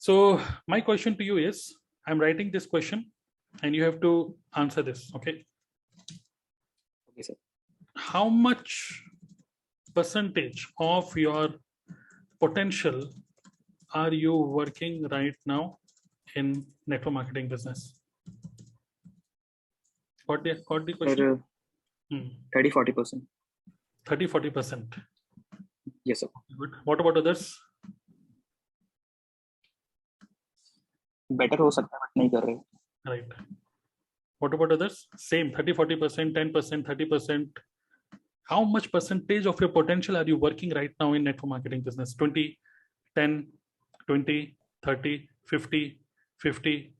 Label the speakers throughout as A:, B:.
A: So my question to you is, I'm writing this question and you have to answer this. Okay,
B: Okay, sir.
A: how much percentage of your potential are you working right now in network marketing business? Got the question?
B: Sir, 30-40%.
A: 30-40%.
B: Yes, sir.
A: Good. What about others?
B: Better हो सकता है but नहीं कर रहे.
A: Right. What about others? Same, 30-40%, 10%, 30%. How much percentage of your potential are you working right now in network marketing business? 20, 10, 20, 30, 50, 50.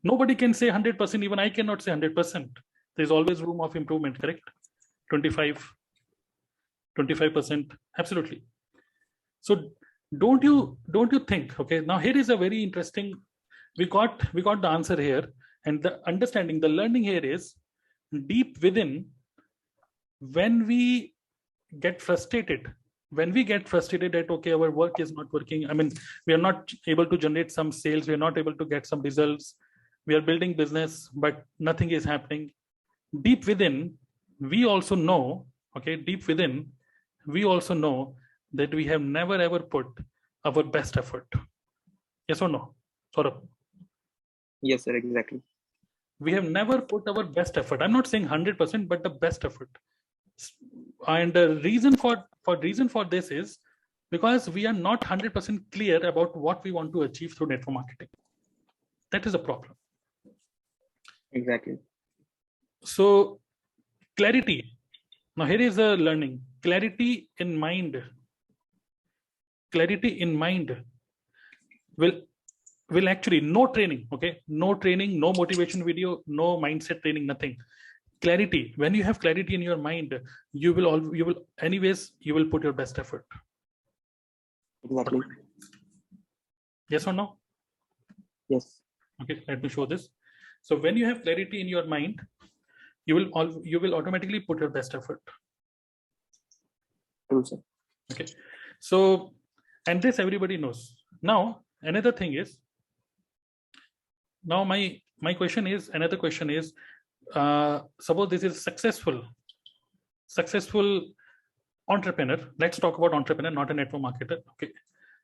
A: Nobody can say 100%. Even I cannot say 100%. There's always room of improvement, correct? 25, 25%. Absolutely. So don't you think, okay, now here is a very interesting, we got the answer here, and the understanding, the learning here is deep within. When we get frustrated that okay, our work is not working, I mean, we are not able to generate some sales, we are not able to get some results, we are building business but nothing is happening, deep within we also know, okay, deep within we also know that we have never ever put our best effort. Yes or no, Saurabh?
B: Yes, sir. Exactly.
A: We have never put our best effort. I'm not saying 100%, but the best effort. And the reason for this is because we are not 100% clear about what we want to achieve through network marketing. That is a problem.
B: Exactly.
A: So clarity. Now here is a learning. Clarity in mind will actually, no training, okay, no training, no motivation video, no mindset training, nothing. Clarity, when you have clarity in your mind, you will anyways, you will put your best effort.
B: Exactly.
A: Yes or no?
B: Yes.
A: Okay, let me show this. So when you have clarity in your mind, you will automatically put your best effort.
B: True, sir.
A: Okay, so, and this everybody knows. Now another thing is, now my question is, another question is, suppose this is successful entrepreneur. Let's talk about entrepreneur, not a network marketer. Okay,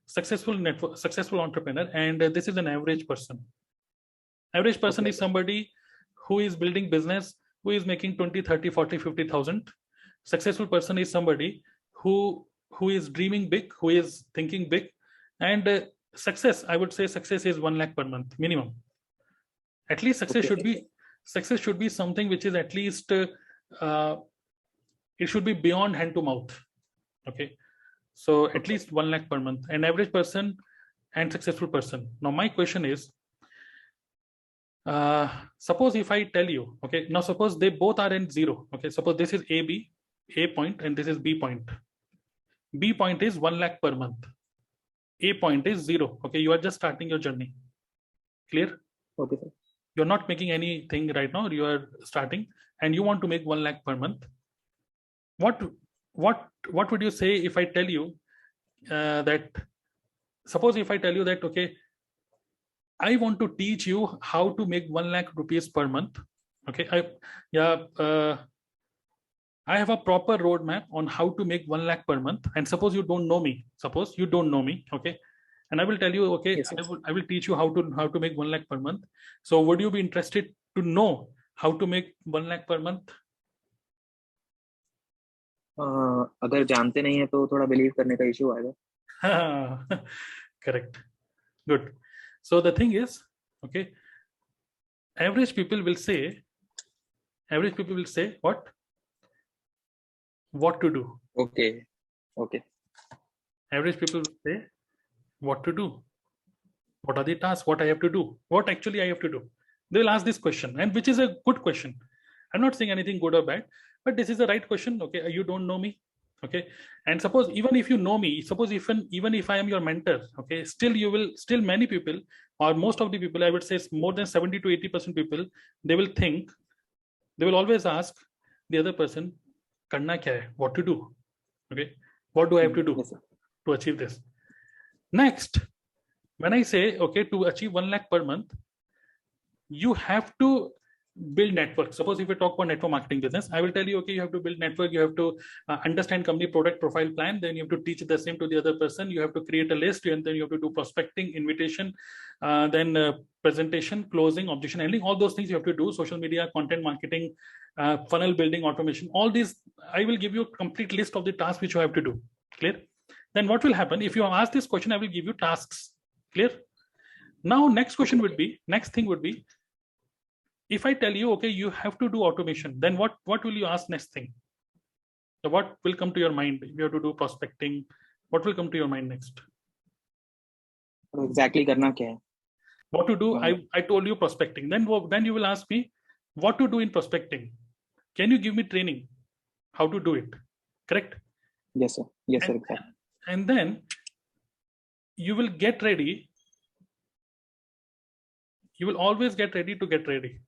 A: successful entrepreneur, and this is an average person. Average person
B: Okay.
A: is somebody who is building business, who is making 20, 30, 40, 50,000. Successful person is somebody who is dreaming big, who is thinking big, and success, I would say success is 1 lakh per month minimum. At least success should be something which is at least it should be beyond hand to mouth. Okay, so at least 1 lakh per month, an average person and successful person. Now my question is, suppose if I tell you, okay, now suppose they both are in zero. Okay, suppose this is A point and this is B point. B point is 1 lakh per month, A point is 0. Okay, you are just starting your journey. Clear?
B: Okay, sir.
A: You're not making anything right now, you are starting and you want to make 1 lakh per month. What would you say if I tell you that, suppose if I tell you that, okay, I want to teach you how to make 1 lakh rupees per month. Okay, I have a proper roadmap on how to make 1 lakh per month. And suppose you don't know me, okay, and I will tell you, okay,
B: Yes,
A: I will teach you how to make 1 lakh per month. So would you be interested to know how to make 1 lakh per month?
B: अगर जानते नहीं है तो थोड़ा believe करने का issue आएगा.
A: Correct. Good. So the thing is, okay, average people will say what to do.
B: Okay.
A: Average people will say what to do, what are the tasks, what I have to do, what actually I have to do. They will ask this question, and which is a good question. I'm not saying anything good or bad, but this is the right question. Okay, you don't know me. Okay, and suppose even if you know me, suppose even if I am your mentor, okay, still many people, or most of the people, I would say more than 70 to 80% people, they will always ask the other person, karna kya hai, what to do. Okay, what do I have to do
B: Yes, sir.
A: to achieve this? Next, When I say, okay, to achieve 1 lakh per month, you have to build network. Suppose if we talk about network marketing business, I will tell you, okay, you have to build network, you have to understand company product profile plan, then you have to teach the same to the other person, you have to create a list, and then you have to do prospecting, invitation, then presentation, closing, objection handling, all those things you have to do, social media, content marketing, funnel building, automation, all these. I will give you a complete list of the tasks which you have to do. Clear? Then what will happen? If you ask this question, I will give you tasks. Clear? Now, next thing would be, if I tell you, okay, you have to do automation, then what will you ask next thing? So what will come to your mind? If you have to do prospecting, what will come to your mind next?
B: Exactly करना क्या है?
A: What to do? I told you prospecting. Then you will ask me what to do in prospecting. Can you give me training? How to do it? Correct?
B: Yes, sir. Yes, sir. Exactly.
A: And then you will get ready. You will always get ready to get ready.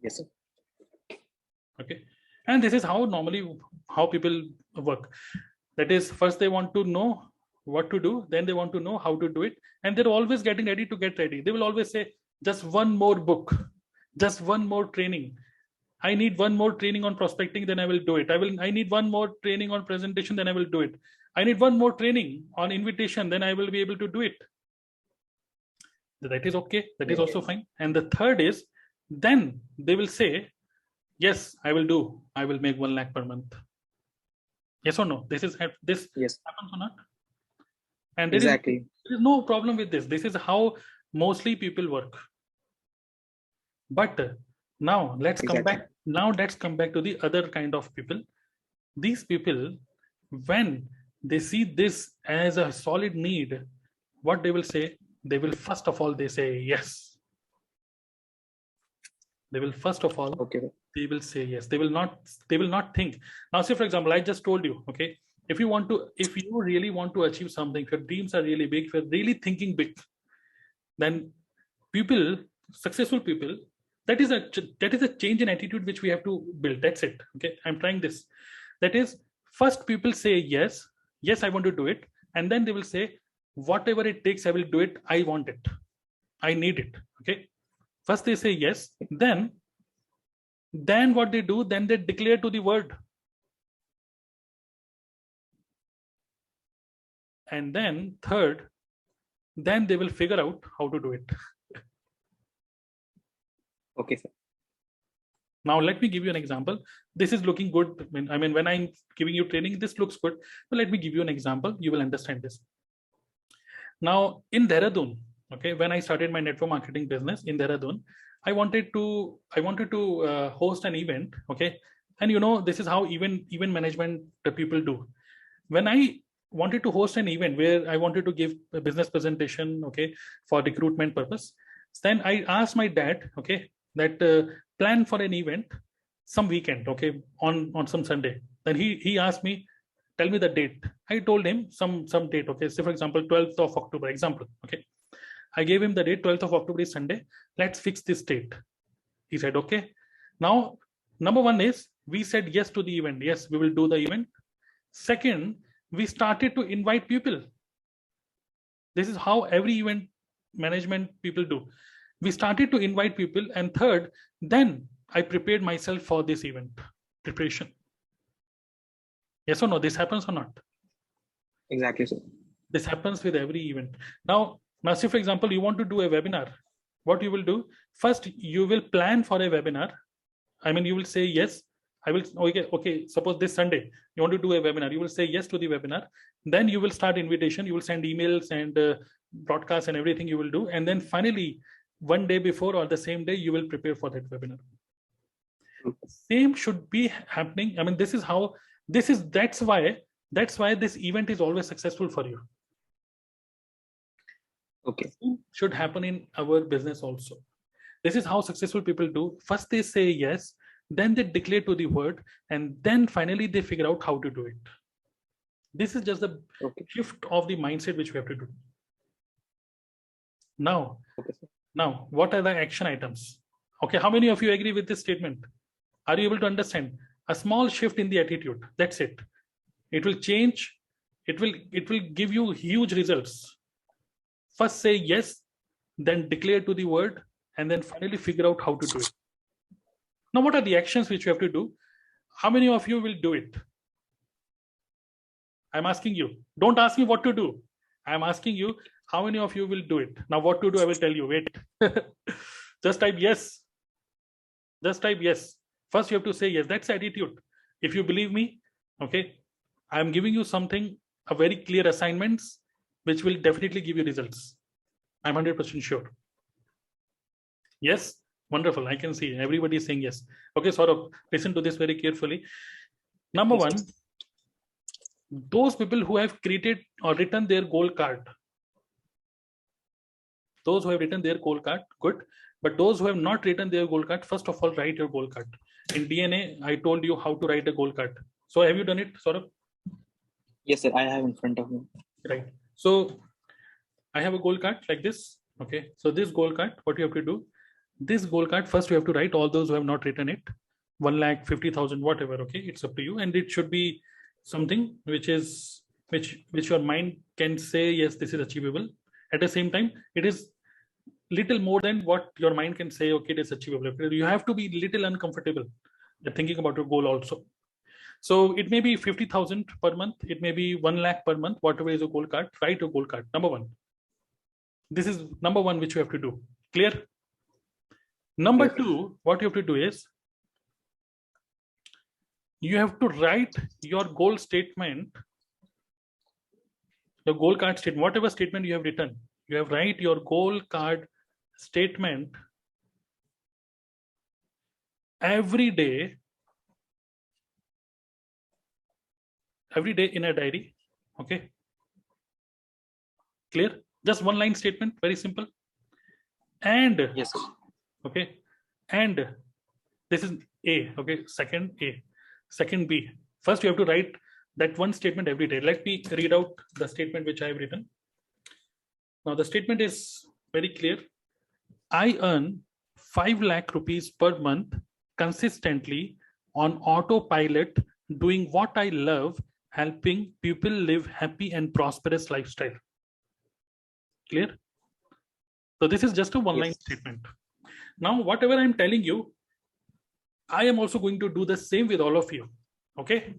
B: Yes, sir.
A: Okay. And this is how people work. That is, first they want to know what to do, then they want to know how to do it, and they're always getting ready to get ready. They will always say, just one more book, just one more training. I need one more training on prospecting, then I will do it. I need one more training on presentation, then I will do it. I need one more training on invitation, then I will be able to do it. That is okay. That is also fine. And the third is, then they will say, yes, I will do. I will make 1 lakh per month. Yes or no? This
B: yes.
A: Happens or not? And there
B: exactly.
A: Is no problem with this. This is how mostly people work. But now let's come back. Now let's come back to the other kind of people. These people, when they see this as a solid need, what they will say? They will first of all, they say yes. They will first of all, they will say yes. They will not think. Now, say for example, I just told you, okay, if you really want to achieve something, if your dreams are really big, if you're really thinking big, then successful people, that is a change in attitude which we have to build. That's it. Okay, I'm trying this. That is, first people say yes, I want to do it, and then they will say, whatever it takes, I will do it. I want it. I need it. Okay. First they say yes, then what they do, then they declare to the word. And then third, then they will figure out how to do it.
B: Okay, sir.
A: Now let me give you an example. This is looking good. I mean, when I'm giving you training, this looks good. But let me give you an example. You will understand this. Now in Dehradun, okay, when I started my network marketing business in Dehradun, I wanted to host an event. Okay, and this is how event management people do. When I wanted to host an event where I wanted to give a business presentation, okay, for recruitment purpose, then I asked my dad, okay, that plan for an event some weekend, okay, on some Sunday. Then he asked me, tell me the date. I told him some date, okay. So for example, 12th of October, example, okay. I gave him the date, 12th of October is Sunday. Let's fix this date. He said, okay. Now, number one is, we said yes to the event. Yes, we will do the event. Second, we started to invite people. This is how every event management people do. We started to invite people. And third, then I prepared myself for this event preparation. Yes or no? This happens or not?
B: Exactly, sir.
A: This happens with every event. Now, say for example, you want to do a webinar. What you will do? First, you will plan for a webinar. I mean, you will say yes. I will, okay, suppose this Sunday, you want to do a webinar. You will say yes to the webinar. Then you will start invitation. You will send emails and broadcasts and everything you will do. And then finally, one day before or the same day, you will prepare for that webinar. Same should be happening. I mean, that's why this event is always successful for you.
B: Okay.
A: Should happen in our business also. This is how successful people do. First they say yes, then they declare to the word, and then finally they figure out how to do it. This is just the shift of the mindset which we have to do. Now, what are the action items? Okay, how many of you agree with this statement? Are you able to understand? A small shift in the attitude. That's it. It will change. It will give you huge results. First say yes, then declare to the word, and then finally figure out how to do it. Now, what are the actions which you have to do? How many of you will do it? I'm asking you. Don't ask me what to do. I'm asking you, how many of you will do it? Now, what to do, I will tell you. Wait. Just type yes. Just type yes. First, you have to say yes. That's attitude. If you believe me, okay, I'm giving you something, a very clear assignments, which will definitely give you results. I'm 100% sure. Yes? Wonderful. I can see everybody is saying yes. Okay, Saurabh, listen to this very carefully. Number
B: Yes,
A: one, those people who have created or written their goal card. Those who have written their goal card, good. But those who have not written their goal card, first of all, write your goal card. In DNA, I told you how to write a goal card. So have you done it, Saurabh?
B: yes, sir. I have in front of me.
A: Right. So I have a goal card like this. Okay. So this goal card, what you have to do, this goal card, first you have to write all those who have not written it, 1,50,000, whatever. Okay. It's up to you. And it should be something which your mind can say, yes, this is achievable. At the same time, it is little more than what your mind can say, okay, it is achievable. You have to be little uncomfortable thinking about your goal also. So it may be 50,000 per month. It may be 1 lakh per month, whatever is your goal card. Write your goal card. Number one. This is number one, which you have to do. Clear? Number
B: Yes, sir.
A: two, what you have to do is, you have to write your goal statement, the goal card statement, whatever statement you have written, you have write your goal card statement every day in a diary. Okay. Clear? Just one line statement, very simple. And
B: Yes, sir.
A: okay, and this is A. Okay, second A, second B. First, you have to write that one statement every day. Let me read out the statement which I have written. Now, the statement is very clear. I earn 5 lakh rupees per month consistently on autopilot, doing what I love, helping people live happy and prosperous lifestyle. Clear? So this is just a one-line
B: Yes.
A: statement. Now, whatever I'm telling you, I am also going to do the same with all of you. Okay?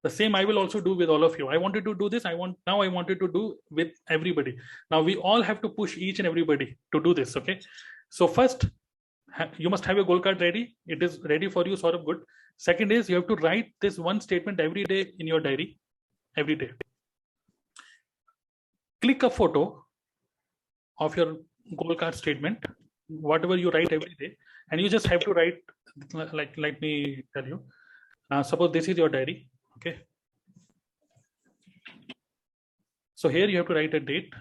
A: The same I will also do with all of you. I wanted to do this. I wanted to do with everybody. Now we all have to push each and everybody to do this. Okay. So first, you must have your goal card ready. It is ready for you, sort of good. Second is, you have to write this one statement every day in your diary. Every day. Click a photo of your goal card statement, whatever you write every day, and you just have to write, like, let me tell you. Suppose this is your diary. Okay. So here you have to write a date,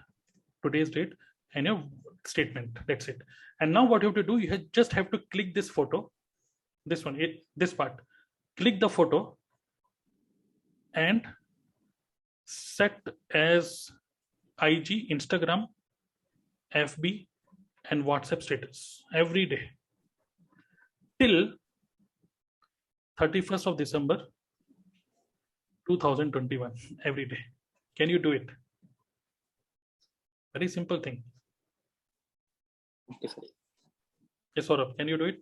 A: today's date, and your statement. That's it. And now what you have to do, you just have to click this photo, this one, this part. Click the photo and set as IG, Instagram, FB, and WhatsApp status every day till 31st of December 2021, every day. Can you do it? Very simple thing.
B: Okay, sir.
A: Yes, Saurabh, can you do it?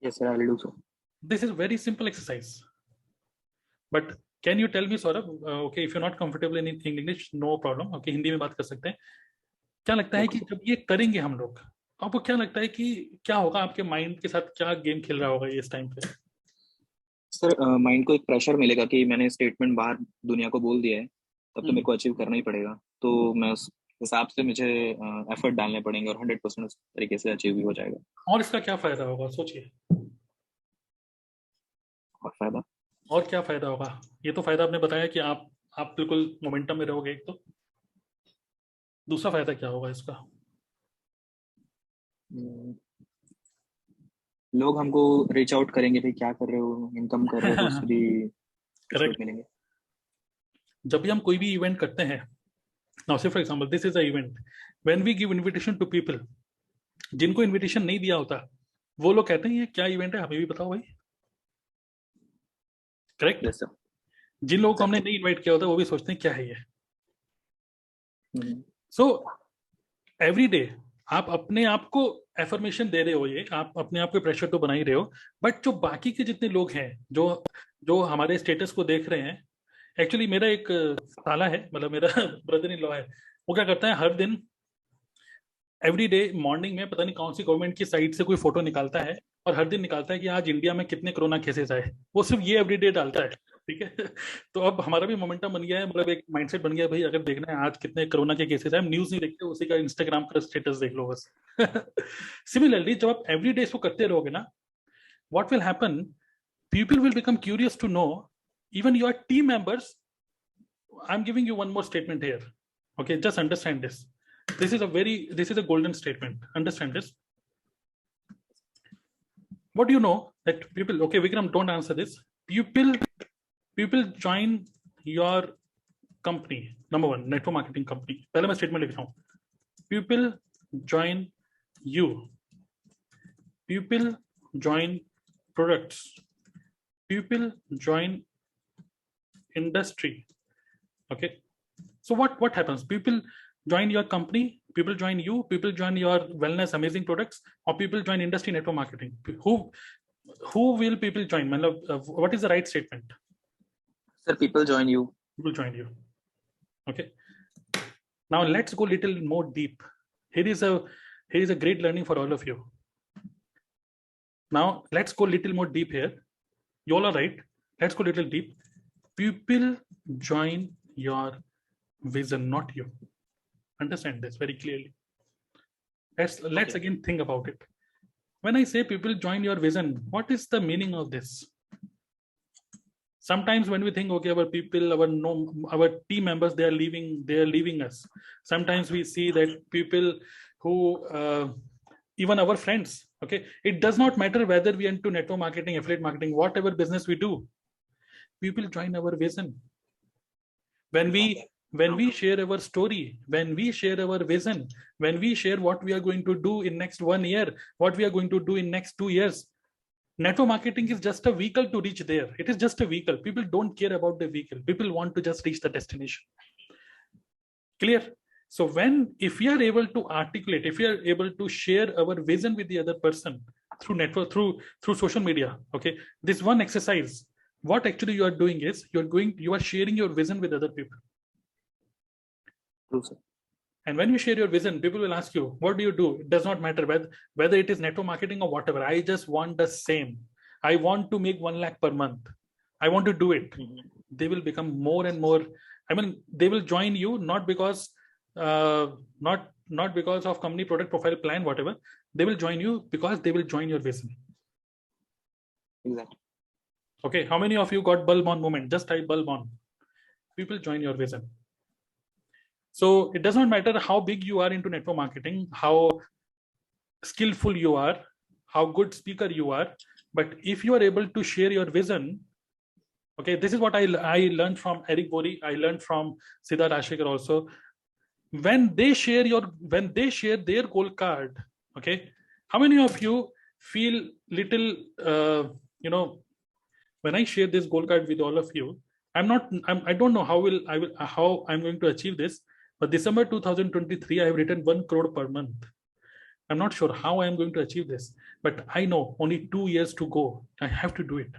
B: Yes, sir. I will do so.
A: This is very simple exercise. But can you tell me, Saurabh, okay, if you're not comfortable in English, no problem. Okay, Hindi में बात कर सकते हैं. क्या लगता है कि जब ये करेंगे हम लोग, आपको क्या लगता है कि क्या होगा, आपके माइंड के साथ क्या गेम खेल रहा होगा इस टाइम पे?
B: सर, माइंड को एक प्रेशर मिलेगा कि मैंने स्टेटमेंट बाहर दुनिया को बोल दिया है, तब तो मेरे को अचीव करना ही पड़ेगा. तो मैं उस हिसाब से मुझे एफर्ट डालने पड़ेंगे और 100% उस तरीके से अचीव भी हो जाएगा.
A: और इसका क्या फायदा होगा, सोचिए.
B: और
A: क्या फायदा होगा? ये तो फायदा आपने बताया कि आप बिल्कुल मोमेंटम में रहोगे. एक तो दूसरा फायदा क्या होगा इसका?
B: लोग हमको रीच आउट करेंगे, भाई क्या कर रहे हो, इनकम कर रहे हो, उससे भी
A: करेक्ट मिलेंगे. जब भी हम कोई भी इवेंट करते हैं, now so for example this is a event, when we give invitation to people, जिनको इनविटेशन नहीं दिया होता वो लोग कहते हैं ये क्या इवेंट है, हमें भी बताओ भाई. करेक्ट.
B: yes,
A: जिन लोगों को हमने नहीं इनवाइट किया होता वो भी सोचते हैं क्या है ये. सो एवरी डे आप अपने आप को एफर्मेशन दे रहे हो, ये आप अपने आप को प्रेशर तो बना ही रहे हो, बट जो बाकी के जितने लोग हैं जो जो हमारे स्टेटस को देख रहे हैं, एक्चुअली मेरा एक साला है, मतलब मेरा ब्रदर इन लॉ है, वो क्या करता है हर दिन एवरी डे मॉर्निंग में पता नहीं कौन सी गवर्नमेंट की साइट से कोई फोटो निकालता है और हर दिन निकालता है कि आज इंडिया में कितने कोरोना केसेस आए, वो सिर्फ ये एवरी डे डालता है, ठीक है। तो अब हमारा भी मोमेंटम बन गया है, मतलब एक माइंडसेट बन गया है, भाई अगर देखना है आज कितने कोरोना के केसेस है, हम न्यूज नहीं देखते, उसी का इंस्टाग्राम का स्टेटस देख लो बस। सिमिलरली जब आप एवरी डे इसको करते रहोगे ना, what will happen, people will become curious to know, even your team members. I'm giving you one more statement here, okay, just understand this. This is a golden statement, understand this. What do you know that people, okay Vikram, don't answer this, people join your company, number one network marketing company, पहले मैं statement लिख रहा हूँ, people join you, people join products, people join industry, okay. So what happens, people join your company, people join you, people join your wellness amazing products, or people join industry network marketing, who will people join, what is the right statement?
B: Sir, people join you.
A: People join you, okay. Now let's go little more deep. Here is a great learning for all of you. Now let's go little more deep here. You all are right, let's go little deep. People join your vision, not you. Understand this very clearly. Let's again think about it. When I say people join your vision, what is the meaning of this? Sometimes when we think, okay, our people, our team members, they are leaving us. Sometimes we see that people who even our friends, okay, it does not matter whether we are into network marketing, affiliate marketing, whatever business we do, people join our vision. When we share our story, when we share our vision, when we share what we are going to do in next 1 year, what we are going to do in next 2 years, network marketing is just a vehicle to reach there. It is just a vehicle. People don't care about the vehicle. People want to just reach the destination. Clear? So if we are able to articulate, if we are able to share our vision with the other person through network, through social media, okay, this one exercise, what actually you are doing is you are sharing your vision with other people.
B: True, sir.
A: And when you share your vision, people will ask you, what do you do? It does not matter whether it is network marketing or whatever. I just want the same. I want to make 1 lakh per month. I want to do it. They will become more and more. I mean, they will join you not because not because of company product profile plan, whatever. They will join you because they will join your vision.
B: Exactly.
A: Okay, how many of you got bulb on moment? Just type bulb on. People join your vision. So it does not matter how big you are into network marketing, how skillful you are, how good speaker you are, but if you are able to share your vision, okay, this is what I learned from Eric Worre, I learned from Siddharth Ashikar also. When they share their goal card, okay, how many of you feel little, when I share this goal card with all of you, I don't know how I'm going to achieve this, but December 2023, I have written 1 crore per month. I'm not sure how I'm going to achieve this, but I know only 2 years to go. I have to do it.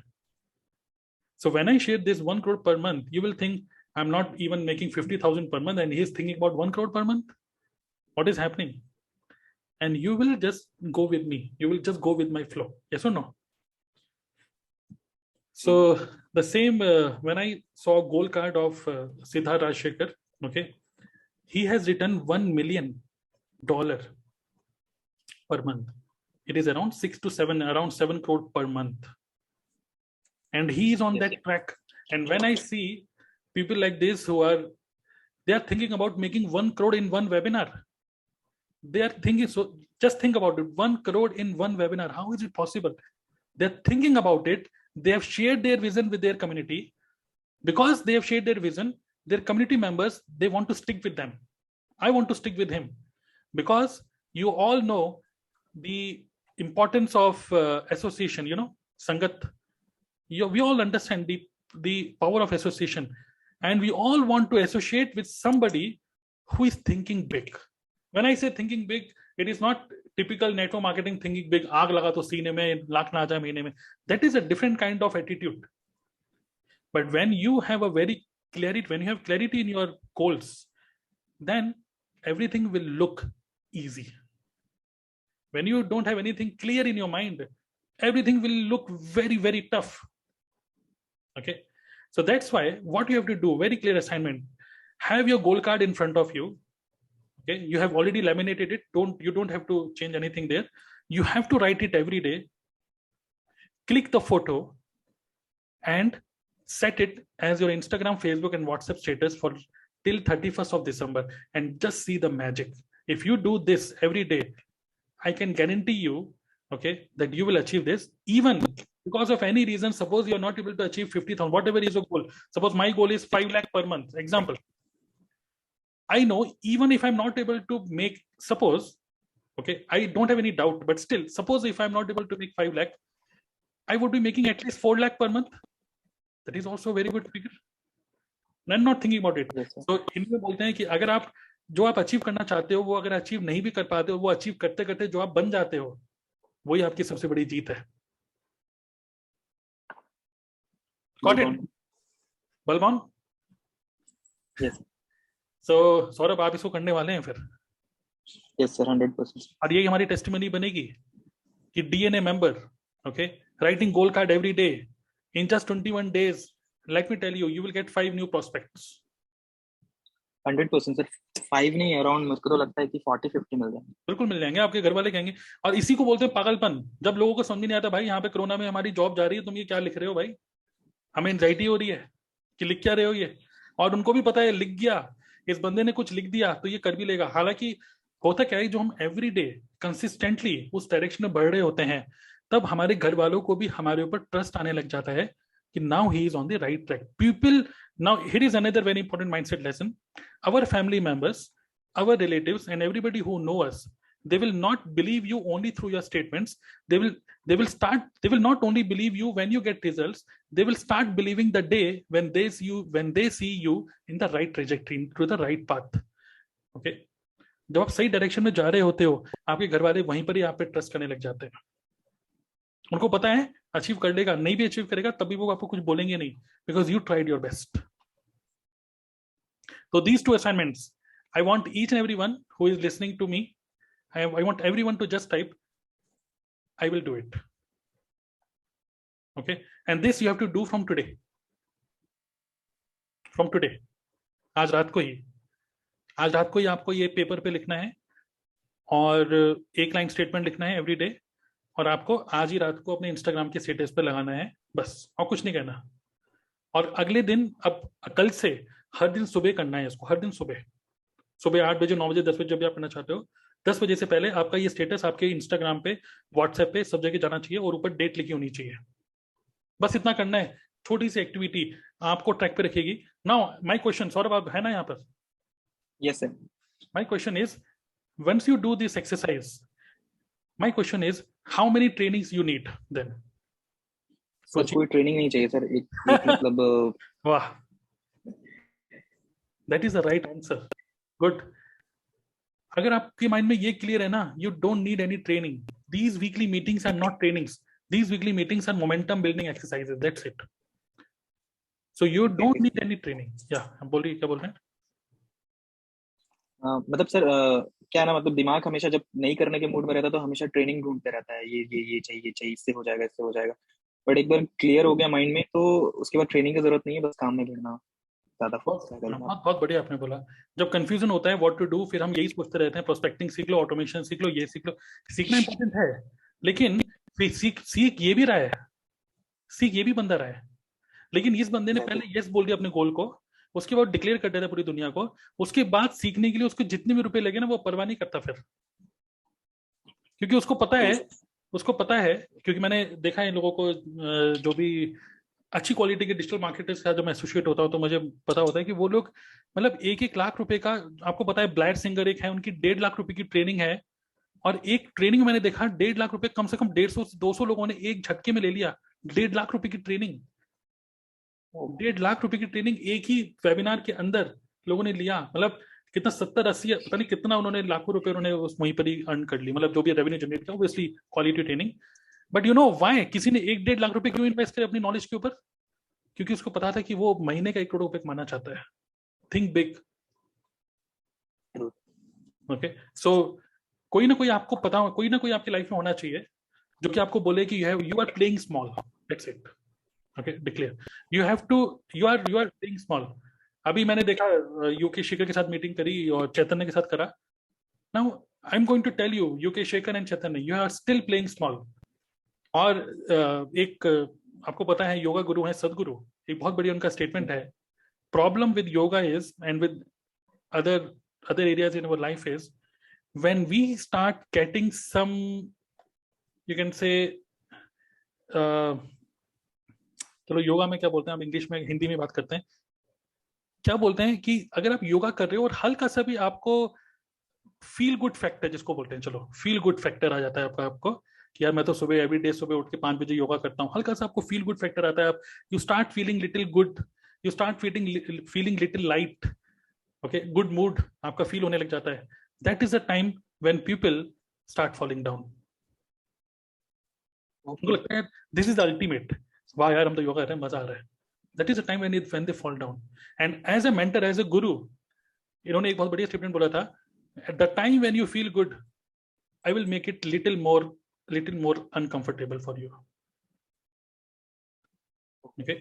A: So when I share this 1 crore per month, you will think I'm not even making 50,000 per month and he's thinking about 1 crore per month. What is happening? And you will just go with me. You will just go with my flow. Yes or no? So the same, when I saw goal card of Siddharth Ashikar, okay, he has written $1 million per month. It is around 7 crore per month. And he is on that track. And when I see people like this they are thinking about making 1 crore in one webinar. They are thinking, so just think about it, 1 crore in one webinar. How is it possible? They're thinking about it. They have shared their vision with their community. Because they have shared their vision, their community members, they want to stick with them. I want to stick with him because you all know the importance of association, Sangat. We all understand the power of association, and we all want to associate with somebody who is thinking big. When I say thinking big, it is not typical network marketing thinking big, आग लगा तो सीने में लाख ना आ जाए महीने में. That is a different kind of attitude. But when you have when you have clarity in your goals, then everything will look easy. When you don't have anything clear in your mind, everything will look very, very tough. Okay. So that's why what you have to do, very clear assignment, have your goal card in front of you. Okay. You have already laminated it. You don't have to change anything there. You have to write it every day. Click the photo and set it as your Instagram, Facebook, and WhatsApp status for till 31st of December, and just see the magic. If you do this every day, I can guarantee you, okay, that you will achieve this. Even because of any reason, suppose you're not able to achieve 50,000, whatever is your goal. Suppose my goal is 5 lakh per month, example. I know even if I'm not able to make, suppose, okay, I don't have any doubt, but still, suppose if I'm not able to make 5 lakh, I would be making at least 4 lakh per month. That is also a very good figure. I'm not thinking about it. Yes, so इनमें बोलते हैं कि अगर आप जो आप achieve करना चाहते हो वो अगर अचीव नहीं भी कर पाते हो, वो अचीव करते करते जो आप बन जाते हो, वही आपकी सबसे बड़ी जीत है. Got it? बलवान?
B: Yes.
A: So सौरभ, आप इसको करने वाले हैं फिर?
B: Yes sir, 100%.
A: और यही हमारी टेस्टिमनी बनेगी कि DNA member, okay, writing goal card every day in just 21 days. Let me tell you, you will get 5 new prospects.
B: 100% sir. 5 नहीं, अराउंड मुझको तो लगता है कि 40-50 मिल जाएंगे.
A: बिल्कुल मिल जाएंगे. आपके घर वाले कहेंगे. और इसी को बोलते हैं पागलपन. जब लोगों को समझ नहीं आता, भाई यहाँ पे कोरोना में हमारी जॉब जा रही है, तुम ये क्या लिख रहे हो भाई, हमें एंजाइटी हो रही है कि लिख क्या रहे हो ये. और उनको भी पता है, लिख गया, इस बंदे ने कुछ लिख दिया तो ये कर भी लेगा. हालांकि होता क्या है, जो हम एवरी डे कंसिस्टेंटली उस डायरेक्शन में बढ़ रहे होते हैं, तब हमारे घर वालों को भी हमारे ऊपर ट्रस्ट आने लग जाता है कि now he is on the right track. People, now here is another very important mindset lesson. Our family members, our relatives, and everybody who know us, they will not believe you only through your statements. They will not only believe you when you get results, they will start believing the day when they see you in the right trajectory, through the right path. Okay. जब आप सही direction में जा रहे होते हो, आपके घर वाले वहीं पर ही आप पे ट्रस्ट करने लग जाते हैं. उनको पता है अचीव कर लेगा, नहीं भी अचीव करेगा तब भी वो आपको कुछ बोलेंगे नहीं, because you tried your best. So these 2 assignments, I want each and everyone who is listening to me, I want everyone to just type, I will do it. Okay, and this you have to do from today. From today. आज रात को ही आपको ये paper पे लिखना है और 1 line statement लिखना है एवरी डे, और आपको आज ही रात को अपने इंस्टाग्राम के स्टेटस पे लगाना है बस, और कुछ नहीं करना. और अगले दिन, अब कल से हर दिन सुबह करना है इसको. हर दिन सुबह 8 बजे, 9 बजे, 10 बजे, जब भी आप करना चाहते हो, 10 बजे से पहले आपका ये स्टेटस आपके इंस्टाग्राम पे, व्हाट्सएप पे, सब जगह जाना चाहिए और ऊपर डेट लिखी होनी चाहिए. बस इतना करना है. छोटी सी एक्टिविटी आपको ट्रैक पे रखेगी. नाउ माय क्वेश्चन, सौरभ आप है ना यहाँ पर?
B: Yes sir.
A: My question is, once you do this exercise, my question is, how many trainings you need then?
B: Sir कोई ट्रेनिंग नहीं चाहिए सर. एक मतलब
A: वाह, that is the right answer. Good. अगर आपके माइंड में ये क्लियर है ना, you don't need any training. These weekly meetings are not trainings. These weekly meetings are momentum building exercises. That's it. So you don't need any training. Yeah, बोलिए, क्या बोल रहे हैं?
B: मतलब सर क्या ना, मतलब दिमाग हमेशा जब नहीं करने के मूड में रहता है तो हमेशा ट्रेनिंग ढूंढते रहता है. ये चाहिए, इससे हो जाएगा. बट एक बार क्लियर हो गया माइंड में तो उसके बाद ट्रेनिंग की जरूरत नहीं है, बस काम में गिरना ज्यादा फोकस है.
A: बहुत बढ़िया आपने बोला. जब कंफ्यूजन होता है व्हाट टू डू, फिर हम यही सोचते रहते हैं, प्रोस्पेक्टिंग सीख लो, ऑटोमेशन सीख लो, ये सीख लो. सीखना इंपॉर्टेंट है, लेकिन सीख ये भी रहा है, सीख ये भी बंदा रहा है. लेकिन इस बंदे ने पहले यस बोल दिया अपने गोल को, उसके बाद डिक्लेयर कर देता है पूरी दुनिया को, उसके बाद सीखने के लिए उसको जितने भी रुपए लगे ना वो परवाह नहीं करता फिर, क्योंकि उसको पता है, क्योंकि मैंने देखा है इन लोगों को, जो भी अच्छी क्वालिटी के डिजिटल मार्केटर्स के साथ जब मैं एसोसिएट होता हूँ तो मुझे पता होता है कि वो लोग मतलब 1-1 लाख रुपए का, आपको पता है ब्लायर सिंगर एक है, उनकी 1.5 लाख रुपए की ट्रेनिंग है, और एक ट्रेनिंग मैंने देखा 1.5 लाख रुपए कम से कम 150-200 लोगों ने एक झटके में ले लिया. 1.5 लाख रुपए की ट्रेनिंग, 1.5 लाख रुपए की ट्रेनिंग एक ही वेबिनार के अंदर लोगों ने लिया. मतलब कितना 70-80 पता नहीं कितना उन्होंने लाखों रुपए उन्होंने उस वहीं पर ही अर्न कर ली, मतलब जो भी रेवेन्यू जनरेट किया obviously quality training. But you know why किसी ने 1-1.5 लाख रुपए क्यों इन्वेस्ट करे अपनी नॉलेज के ऊपर? क्योंकि उसको पता था कि वो महीने का 1 करोड़ रुपए कमाना चाहता है। Think big. ओके, सो कोई ना कोई आपको पता हो, कोई ना कोई आपकी लाइफ में होना चाहिए जो कि आपको बोले कि you are playing small, that's it. Okay, declare you have to, you are playing small. अभी मैंने देखा यूके शेखर के साथ मीटिंग करी और चैतन्य के साथ करा। Now I am going to tell you, यूके Shekhar and Chaitanya, you are still playing small. और एक आपको पता है योगा गुरु है सदगुरु, एक बहुत बड़ी उनका स्टेटमेंट है, problem with yoga is and with other areas in our life is when we start getting some, you can say चलो योगा में क्या बोलते हैं, हम इंग्लिश में हिंदी में बात करते हैं, क्या बोलते हैं कि अगर आप योगा कर रहे हो और हल्का सा भी आपको फील गुड फैक्टर जिसको बोलते हैं, चलो फील गुड फैक्टर आ जाता है आपको कि यार मैं तो सुबह एवरीडे सुबह उठ के 5 बजे योगा करता हूँ, हल्का सा आपको फील गुड फैक्टर आता है, आप you start feeling little good, you start feeling little light, okay, good mood आपका फील होने लग जाता है, that is the time when people start falling down. उनको लगता है दिस इज द अल्टीमेट, वाह यार हम तो योगा कर रहे हैं, मजा आ रहा है, that is the time when they fall down. And as a mentor, as a guru, इन्होंने एक बहुत बढ़िया स्टेटमेंट बोला था, at the time when you feel good I will make it little more uncomfortable for you. Okay,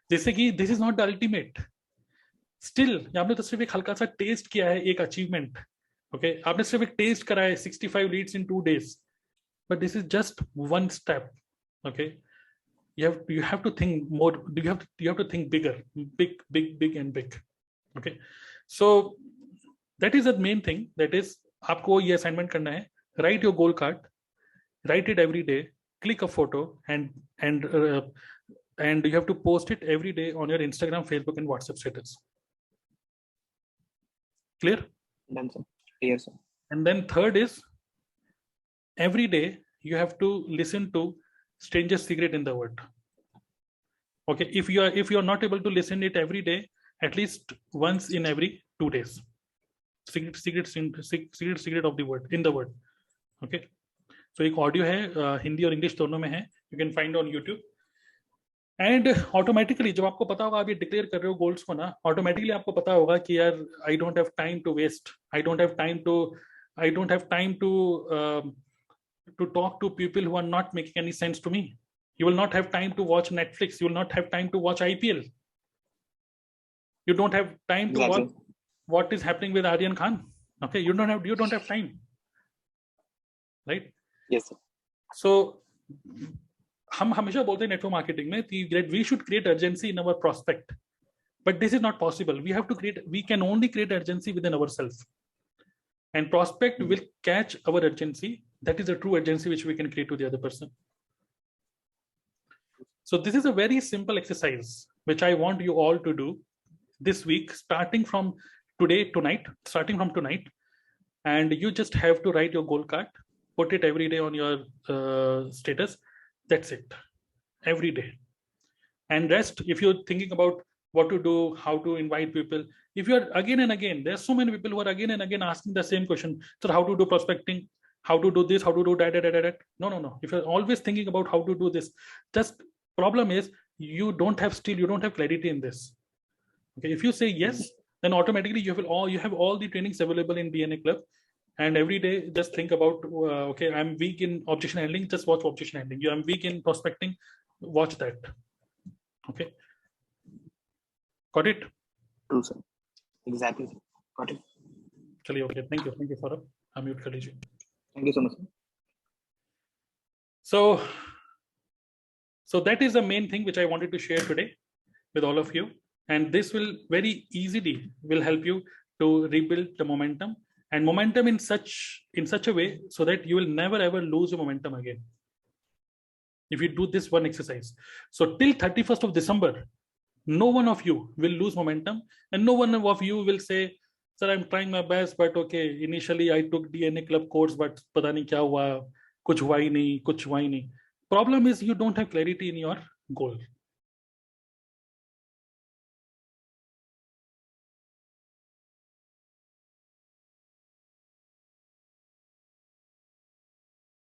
A: जैसे कि this is not the ultimate, still आपने तो सिर्फ एक हल्का सा टेस्ट किया है, एक अचीवमेंट, ओके, आपने सिर्फ एक टेस्ट करा है 65 leads in 2 days, but this is just one step. Okay, you have to think more, you have to think bigger, big and big. Okay, so that is the main thing, that is आपको ये assignment करना है, write your goal card, write it every day, click a photo and you have to post it every day on your Instagram, Facebook and WhatsApp status. Clear?
B: Done, sir. Clear, sir.
A: And then third is every day you have to listen to strangest secret in the world. Okay, if you are not able to listen it every day, at least once in every 2 days, secret of the word in the word. Okay, so एक audio है, हिंदी और English दोनों में है, you can find on YouTube. And automatically जब आपको पता होगा, आप ये डिक्लेयर कर रहे हो गोल्स को ना, ऑटोमेटिकली आपको पता होगा कि यार I don't have time to waste, I don't have time to talk to people who are not making any sense to me. You will not have time to watch Netflix, you will not have time to watch IPL, you don't have time to watch what is happening with Aryan Khan. Okay, you don't have time, right?
B: Yes, sir.
A: So हम हमेशा बोलते हैं network marketing में that we should create urgency in our prospect, but this is not possible. We can only create urgency within ourselves, and prospect will catch our urgency. That is the true urgency which we can create to the other person. So this is a very simple exercise which I want you all to do this week, starting from tonight, and you just have to write your goal card, put it every day on your status. That's it, every day. And rest, if you're thinking about what to do, how to invite people, if you're again and again, there's so many people who are again and again asking the same question, so how to do prospecting, how to do this, how to do that. No. If you're always thinking about how to do this, just problem is you don't have clarity in this. Okay, if you say yes, then automatically you have all the trainings available in DNA Club. And every day just think about okay, I'm weak in objection handling, just watch objection handling. I'm weak in prospecting, watch that. Okay, got it?
B: True, sir. Exactly, sir. Got it.
A: Chaliye, okay, thank you Saurabh. Unmute kar lijiye.
B: Thank you so much,
A: sir. So that is the main thing which I wanted to share today with all of you, and this will very easily help you to rebuild the momentum, and momentum in such a way so that you will never ever lose your momentum again if you do this one exercise. So till 31st of December, no one of you will lose momentum, and no one of you will say, sir, I'm trying my best, but okay, initially I took DNA Club course, but pata nahi kya hua, kuch hua hi nahi. Problem is you don't have clarity in your goal.